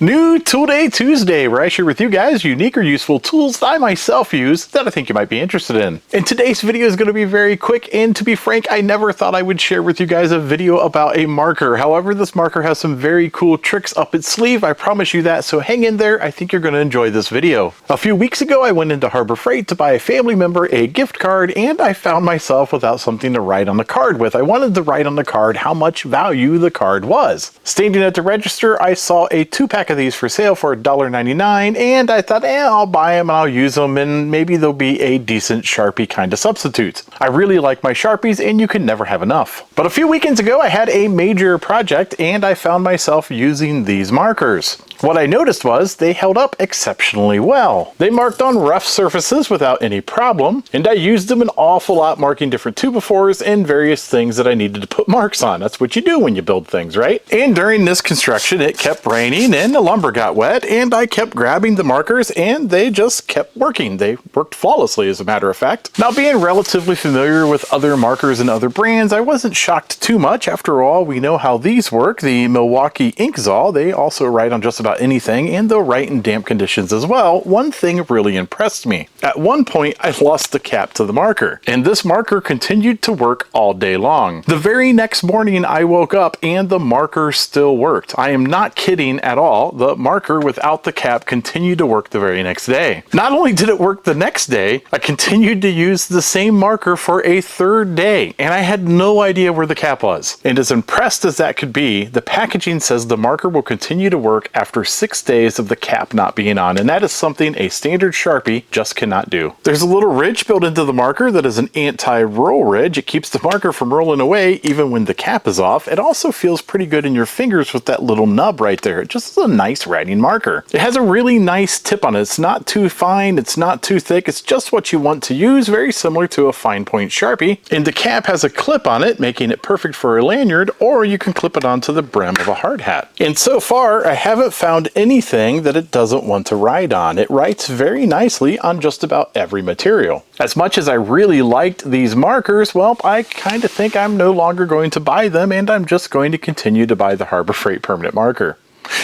New Tool Day Tuesday, where I share with you guys unique or useful tools that I myself use that I think you might be interested in. And today's video is going to be very quick, and to be frank, I never thought I would share with you guys a video about a marker. However, this marker has some very cool tricks up its sleeve, I promise you that, so hang in there, I think you're going to enjoy this video. A few weeks ago, I went into Harbor Freight to buy a family member a gift card, and I found myself without something to write on the card with. I wanted to write on the card how much value the card was. Standing at the register, I saw a 2-pack of these for sale for $1.99, and I thought, I'll buy them and I'll use them, and maybe they'll be a decent Sharpie kind of substitute. I really like my Sharpies, and you can never have enough. But a few weekends ago, I had a major project, and I found myself using these markers. What I noticed was they held up exceptionally well. They marked on rough surfaces without any problem, and I used them an awful lot marking different 2x4s and various things that I needed to put marks on. That's what you do when you build things, right? And during this construction, it kept raining and the lumber got wet, and I kept grabbing the markers and they just kept working. They worked flawlessly, as a matter of fact. Now, being relatively familiar with other markers and other brands, I wasn't shocked too much. After all, we know how these work. The Milwaukee Inkzol, they also write on just about anything, and they'll write in damp conditions as well. One thing really impressed me. At one point, I lost the cap to the marker, and this marker continued to work all day long. The very next morning, I woke up and the marker still worked. I am not kidding at all. The marker without the cap continued to work the very next day. Not only did it work the next day, I continued to use the same marker for a third day, and I had no idea where the cap was. And as impressed as that could be, the packaging says the marker will continue to work after 6 days of the cap not being on, and that is something a standard Sharpie just cannot do. There's a little ridge built into the marker that is an anti-roll ridge. It keeps the marker from rolling away even when the cap is off. It also feels pretty good in your fingers with that little nub right there. It just is a nice writing marker. It has a really nice tip on it. It's not too fine, it's not too thick, it's just what you want to use, very similar to a fine point Sharpie. And the cap has a clip on it, making it perfect for a lanyard, or you can clip it onto the brim of a hard hat. And so far, I haven't found anything that it doesn't want to write on. It writes very nicely on just about every material. As much as I really liked these markers, well, I kind of think I'm no longer going to buy them, and I'm just going to continue to buy the Harbor Freight Permanent Marker.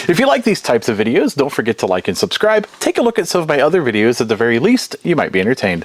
If you like these types of videos, don't forget to like and subscribe. Take a look at some of my other videos. At the very least, you might be entertained.